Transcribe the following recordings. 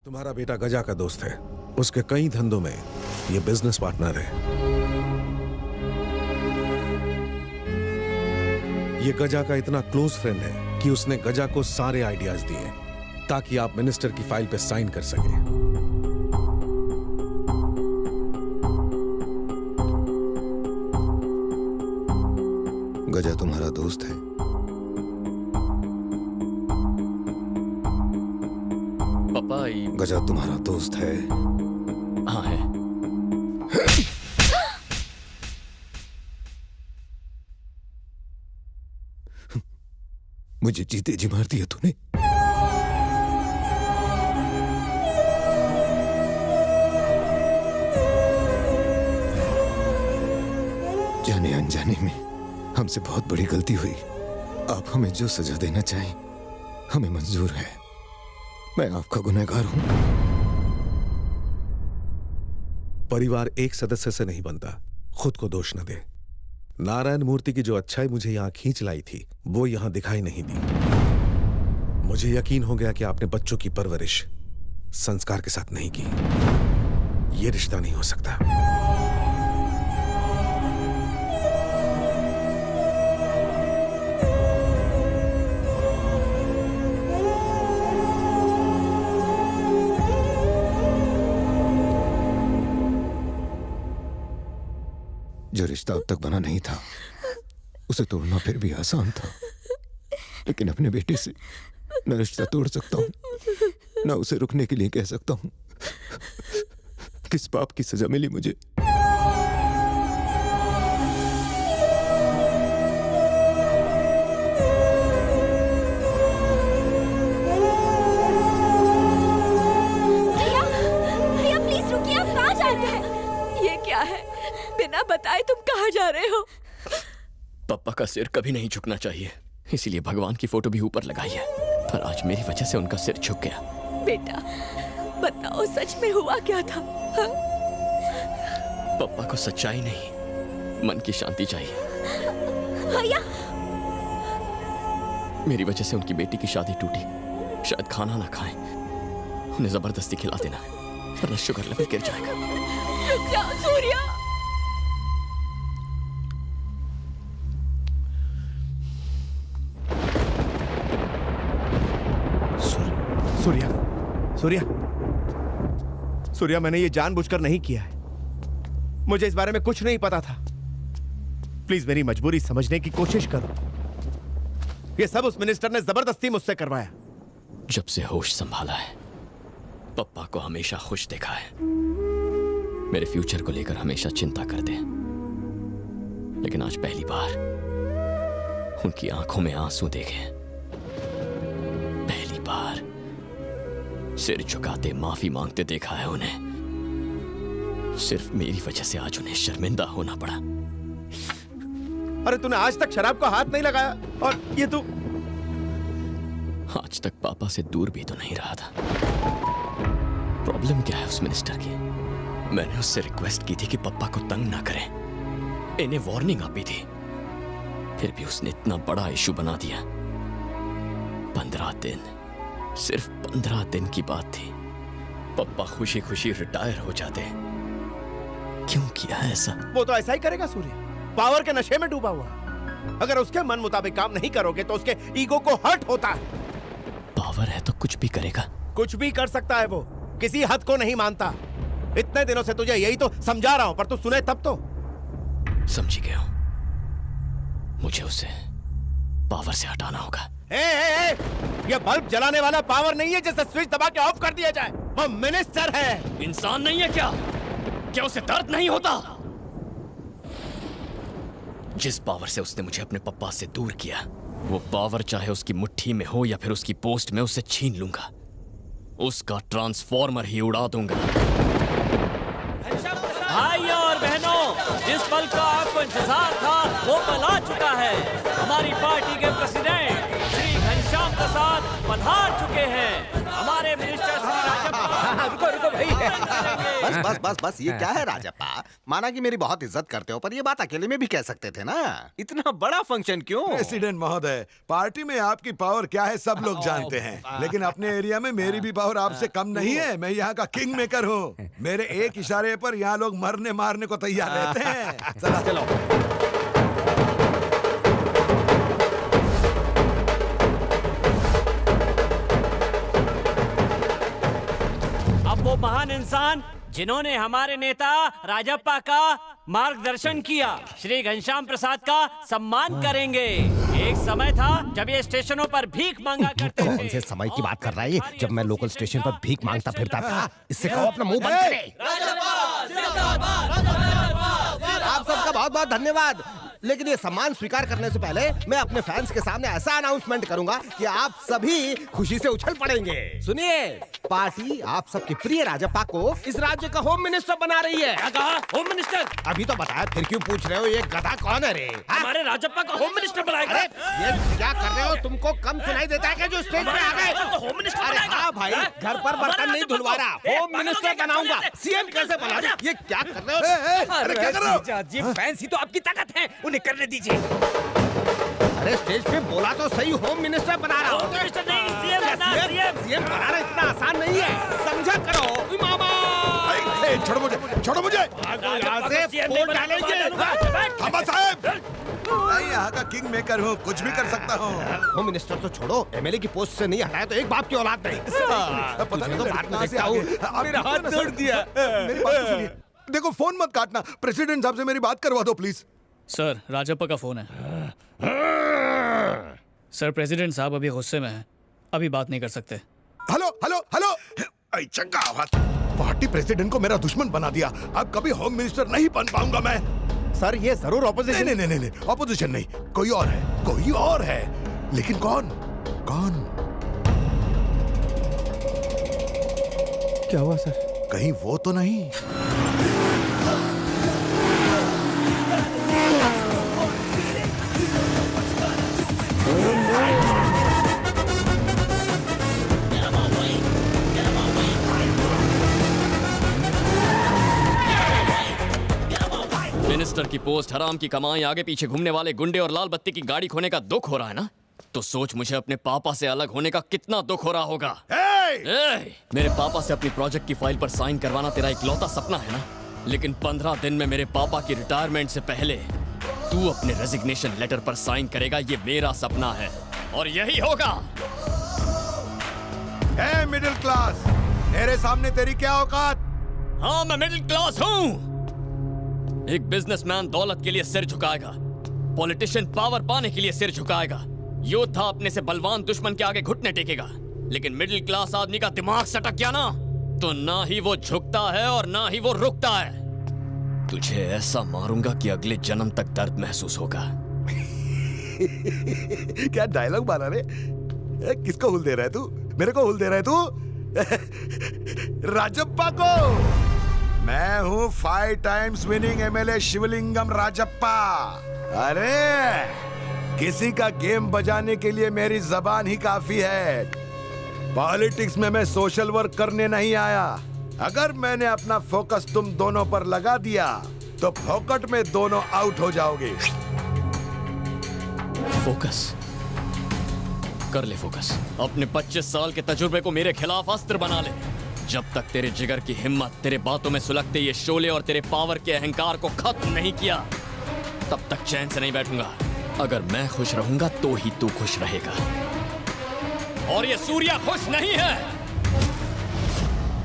तुम्हारा बेटा गजा का दोस्त है। उसके कई धंधों में ये बिजनेस पार्टनर है। ये गजा का इतना क्लोज फ्रेंड है कि उसने गजा को सारे आइडियाज दिए ताकि आप मिनिस्टर की फाइल पे साइन कर सके। गजा तुम्हारा दोस्त है? पापा गजा तुम्हारा दोस्त है? हाँ है। मुझे जीते जी मार दिया तूने। जाने अनजाने में हमसे बहुत बड़ी गलती हुई। आप हमें जो सजा देना चाहें हमें मंजूर है। मैं आपका गुनहगार हूं। परिवार एक सदस्य से नहीं बनता, खुद को दोष न दे। नारायण मूर्ति की जो अच्छाई मुझे यहां खींच लाई थी वो यहां दिखाई नहीं दी। मुझे यकीन हो गया कि आपने बच्चों की परवरिश संस्कार के साथ नहीं की। ये रिश्ता नहीं हो सकता। जो रिश्ता अब तक बना नहीं था उसे तोड़ना फिर भी आसान था, लेकिन अपने बेटे से न रिश्ता तोड़ सकता हूं न उसे रुकने के लिए कह सकता हूं। किस पाप की सजा मिली मुझे? भैया, भैया प्लीज रुकिए, आप कहाँ जा रहे हैं? ये क्या है? बिना बताए तुम कहाँ जा रहे हो? पापा का सिर कभी नहीं झुकना चाहिए, इसीलिए भगवान की फोटो भी ऊपर लगाई है, पर आज मेरी वजह से उनका सिर झुक गया। बेटा बताओ, सच में हुआ क्या था? हाँ? पापा को सच्चाई नहीं, मन की शांति चाहिए। भैया मेरी वजह से उनकी बेटी की शादी टूटी। शायद खाना ना खाएं, उन्हें जबरदस्ती खिला देना वरना शुगर लेवल गिर जाएगा। रुक जाओ सूर्या। सूर्या, सूर्या, सूर्या, मैंने ये जानबूझकर नहीं किया है। मुझे इस बारे में कुछ नहीं पता था। प्लीज मेरी मजबूरी समझने की कोशिश करो। ये सब उस मिनिस्टर ने जबरदस्ती मुझसे करवाया। जब से होश संभाला है पप्पा को हमेशा खुश देखा है। मेरे फ्यूचर को लेकर हमेशा चिंता करते हैं, लेकिन आज पहली बार उनकी आंखों में आंसू देखे। पहली बार सिर झुकाते माफी मांगते देखा है उन्हें। सिर्फ मेरी वजह से आज उन्हें शर्मिंदा होना पड़ा। अरे तूने आज तक शराब को हाथ नहीं लगाया और ये तू। आज तक पापा से दूर भी तो नहीं रहा था। प्रॉब्लम क्या है उस मिनिस्टर की? मैंने उससे रिक्वेस्ट की थी कि पापा को तंग ना करें, इन्हें वार्निंग आपी थी, फिर भी उसने इतना बड़ा इशू बना दिया। 15 दिन, सिर्फ 15 दिन की बात थी, पापा खुशी खुशी रिटायर हो जाते। क्यों किया है ऐसा? वो तो ऐसा ही करेगा सूर्य, पावर के नशे में डूबा हुआ। अगर उसके मन मुताबिक काम नहीं करोगे तो उसके ईगो को हर्ट होता है। पावर है तो कुछ भी करेगा। कुछ भी कर सकता है वो, किसी हद को नहीं मानता। इतने दिनों से तुझे यही तो समझा रहा हूं, पर तू सुने तब तो। समझ गया हूं, मुझे उसे पावर से हटाना होगा। ये बल्ब जलाने वाला पावर नहीं है जिसे स्विच दबा के ऑफ कर दिया जाए। वो मिनिस्टर है। इंसान नहीं है क्या? क्या उसे दर्द नहीं होता? जिस पावर से उसने मुझे अपने पप्पा से दूर किया, वो पावर चाहे उसकी मुट्ठी में हो या फिर उसकी पोस्ट में, उसे छीन लूंगा। उसका ट्रांसफॉर्मर ही उड़ा दूंगा। भाइयों और बहनों, जिस पल का आपको इंतजार था वो पल आ चुका है। हमारी पार्टी के प्रेसिडेंट श्री घनश्याम प्रसाद पधार चुके हैं। हमारे मिनिस्टर श्री राजप्पा रुको भाई। बस बस बस बस, ये क्या है राजप्पा? माना कि मेरी बहुत इज्जत करते हो, पर ये बात अकेले में भी कह सकते थे ना। इतना बड़ा फंक्शन क्यों? प्रेसिडेंट महोदय, पार्टी में आपकी पावर क्या है सब लोग जानते हैं, लेकिन अपने एरिया में मेरी भी पावर आपसे कम नहीं है। मैं यहाँ का किंग मेकर हूँ। मेरे एक इशारे पर यहाँ लोग मरने मारने को तैयार रहते हैं। चला चलो। अब वो महान इंसान जिन्होंने हमारे नेता राजप्पा का मार्गदर्शन किया, श्री घनश्याम प्रसाद का सम्मान करेंगे। एक समय था जब ये स्टेशनों पर भीख मांगा करते थे। कौन से समय की बात कर रहा है ये? जब मैं लोकल स्टेशन पर भीख मांगता फिरता था। इससे कहो अपना मुंह बंद करे। आप सबका बहुत बहुत धन्यवाद। लेकिन ये सम्मान स्वीकार करने से पहले मैं अपने फैंस के सामने ऐसा अनाउंसमेंट करूंगा कि आप सभी खुशी से उछल पड़ेंगे। सुनिए, पार्टी आप सबके प्रिय राजप्पा को इस राज्य का होम मिनिस्टर बना रही है। क्या कहा? Home minister? अभी तो बताया, फिर क्यों पूछ रहे हो? ये गधा कौन है रे? हमारे राजप्पा का होम मिनिस्टर बनाएगा? अरे ये क्या कर रहे हो? तुमको कम सुनाई देता है क्या जो स्टेज पे आ गए? होम मिनिस्टर अरे बनाएगा? हाँ भाई, घर पर बर्तन नहीं धुलवा रहा, होम मिनिस्टर बनाऊंगा। सीएम कैसे बना? ये क्या कर रहे हो? अरे क्या कर रहे हो? जी, फैंस ही तो आपकी ताकत है, उन्हें करने दीजिए। अरे स्टेज पे बोला तो सही, होम मिनिस्टर बना रहा हूँ। होम मिनिस्टर नहीं, सीएम बना, सीएम। सीएम बनाना इतना आसान नहीं है, समझा करो मामा। छोड़ो मुझे, छोड़ो मुझे। यहाँ से वोट डालेंगे। थामा साहब, मैं यहाँ का किंग मेकर हूँ, कुछ भी कर सकता हूँ। होम मिनिस्टर तो छोड़ो, एमएलए की पोस्ट से नहीं हटाया तो एक बाप की औलाद नहीं। पता नहीं तो लड़का बात में कहाँ से देखता आ हूँ। गया। मेरा हाथ तोड़ दिया। मेरी बात तो सुनिए। देखो, फोन मत काटना। प्रेसिडेंट साहब से मेरी बात करवा दो प्लीज। सर, राजप्पा का फोन है। सर, प्रेसिडेंट साहब अभी गुस्से में हैं, अभी बात नहीं कर सकते। Hello hello hello. ऐ चंगा आवाज। पार्टी प्रेसिडेंट को मेरा दुश्मन बना दिया। अब कभी होम मिनिस्टर नहीं बन पाऊंगा मैं। सर ये जरूर ऑपोजिशन। नहीं नहीं नहीं नहीं, ऑपोजिशन नहीं, कोई और है, कोई और है। लेकिन कौन? कौन? क्या हुआ सर? कहीं वो तो नहीं? मिनिस्टर की पोस्ट, हराम की कमाई, आगे पीछे घूमने वाले गुंडे और लाल बत्ती की गाड़ी खोने का दुख हो रहा है ना? तो सोच मुझे अपने पापा से अलग होने का कितना दुख हो रहा होगा। मेरे पापा से अपनी प्रोजेक्ट की फाइल पर साइन करवाना तेरा इकलौता सपना है ना? लेकिन 15 दिन में मेरे पापा की रिटायरमेंट से पहले तू अपने रेजिग्नेशन लेटर पर साइन करेगा, ये मेरा सपना है और यही होगा। मिडिल क्लास, मेरे सामने तेरी क्या औकात? हाँ, मैं मिडिल क्लास हूँ। एक बिजनेसमैन दौलत के लिए सिर झुकाएगा, पॉलिटिशियन पावर पाने के लिए सिर झुकाएगा, योद्धा अपने से बलवान दुश्मन के आगे घुटने टेकेगा। लेकिन मिडिल क्लास आदमी का दिमाग सटक गया ना, तो ना ही वो झुकता है और ना ही वो रुकता है। तुझे ऐसा मारूंगा कि अगले जन्म तक दर्द महसूस होगा। क्या डायलॉग मारा रे? किसको हुल दे रहा है तू? मेरे को हुल दे रहा है तू? राजप्पा को। मैं हूँ 5 times winning MLA Shivalingam Rajappa. अरे किसी का गेम बजाने के लिए मेरी जबान ही काफी है। पॉलिटिक्स में मैं सोशल वर्क करने नहीं आया। अगर मैंने अपना फोकस तुम दोनों पर लगा दिया तो फोकट में दोनों आउट हो जाओगे। फोकस कर ले, फोकस। अपने 25 साल के तजुर्बे को मेरे खिलाफ अस्त्र बना ले। जब तक तेरे जिगर की हिम्मत तेरे बातों में सुलगते ये शोले और तेरे पावर के अहंकार को खत्म नहीं किया, तब तक चैन से नहीं बैठूंगा। अगर मैं खुश रहूंगा तो ही तू खुश रहेगा। और ये सूर्या खुश नहीं है।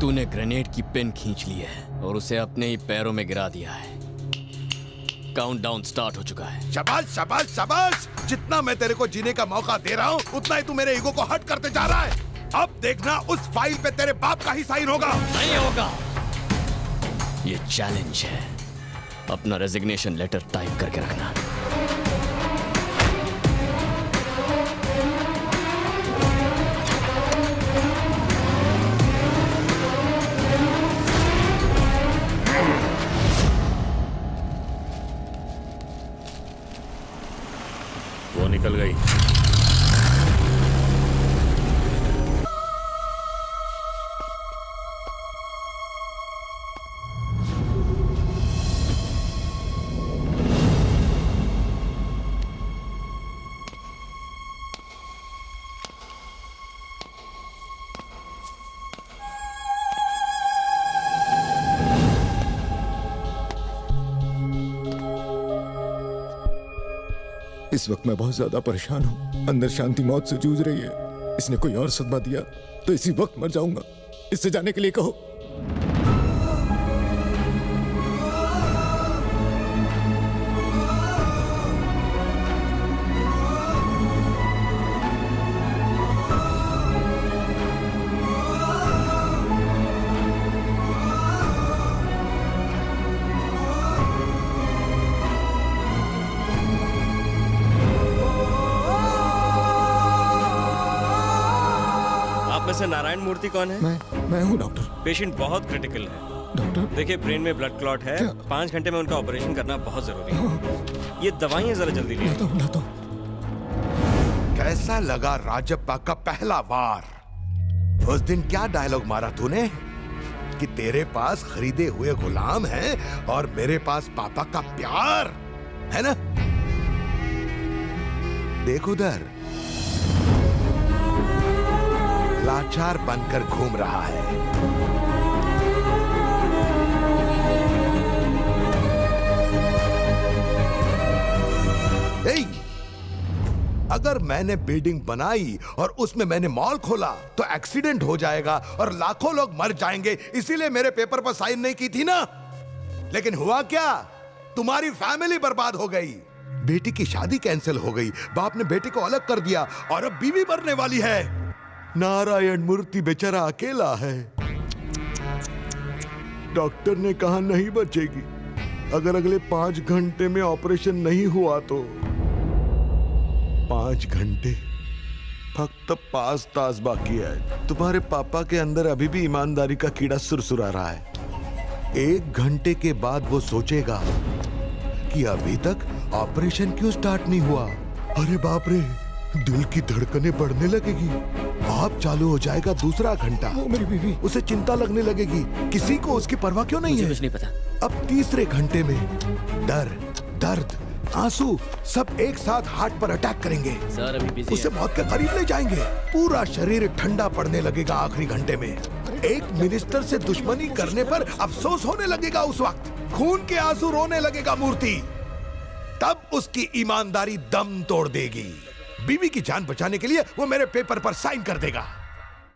तूने ग्रेनेड की पिन खींच ली है और उसे अपने ही पैरों में गिरा दिया है। काउंटडाउन स्टार्ट हो चुका है। शाबाश शाबाश शाबाश। जितना मैं तेरे को जीने का मौका दे रहा हूँ उतना ही तू मेरे ईगो को हर्ट करते जा रहा है। अब देखना, उस फाइल पे तेरे बाप का ही साइन होगा। नहीं होगा। ये चैलेंज है। अपना रेजिग्नेशन लेटर टाइप करके रखना। वो निकल गई। इस वक्त मैं बहुत ज्यादा परेशान हूँ। अंदर शांति मौत से जूझ रही है। इसने कोई और सदमा दिया तो इसी वक्त मर जाऊंगा। इससे जाने के लिए कहो। आप में से नारायण मूर्ति कौन है? मैं हूँ डॉक्टर। पेशेंट बहुत क्रिटिकल है डॉक्टर। देखिए ब्रेन में ब्लड क्लॉट है। 5 घंटे में उनका ऑपरेशन करना बहुत जरूरी है। ये दवाइयाँ जरा जल्दी लीजिए। लाता हूँ। कैसा लगा राजप्पा का पहला वार? उस दिन क्या डायलॉग मारा तूने कि तेरे पास खरीदे हुए गुलाम हैं और मेरे पास पापा का प्यार है ना? देख उधर लाचार बनकर घूम रहा है। ए, अगर मैंने बिल्डिंग बनाई और उसमें मैंने मॉल खोला तो एक्सीडेंट हो जाएगा और लाखों लोग मर जाएंगे, इसीलिए मेरे पेपर पर साइन नहीं की थी ना। लेकिन हुआ क्या? तुम्हारी फैमिली बर्बाद हो गई। बेटी की शादी कैंसिल हो गई, बाप ने बेटे को अलग कर दिया और अब बीवी मरने वाली है। नारायण मूर्ति बेचारा अकेला है। डॉक्टर ने कहा नहीं बचेगी। अगर अगले 5 घंटे में ऑपरेशन नहीं हुआ तो 5 घंटे, फक्त 5 तास बाकी है। तुम्हारे पापा के अंदर अभी भी ईमानदारी का कीड़ा सुरसुरा रहा है। 1 घंटे के बाद वो सोचेगा कि अभी तक ऑपरेशन क्यों स्टार्ट नहीं हुआ। अरे बाप रे, दिल की धड़कनें बढ़ने लगेगी। आप चालू हो जाएगा दूसरा घंटा। वो मेरी बीवी। उसे चिंता लगने लगेगी, किसी को उसकी परवाह क्यों नहीं है। कुछ नहीं पता। अब तीसरे घंटे में डर, दर्द, आंसू सब एक साथ हार्ट पर अटैक करेंगे। सर अभी बिजी उसे मौत के करीब ले जाएंगे। पूरा शरीर ठंडा पड़ने लगेगा आखिरी घंटे में। एक मिनिस्टर से दुश्मनी करने पर अफसोस होने लगेगा। उस वक्त खून के आंसू रोने लगेगा मूर्ति। तब उसकी ईमानदारी दम तोड़ देगी। बीवी की जान बचाने के लिए वो मेरे पेपर पर साइन कर देगा।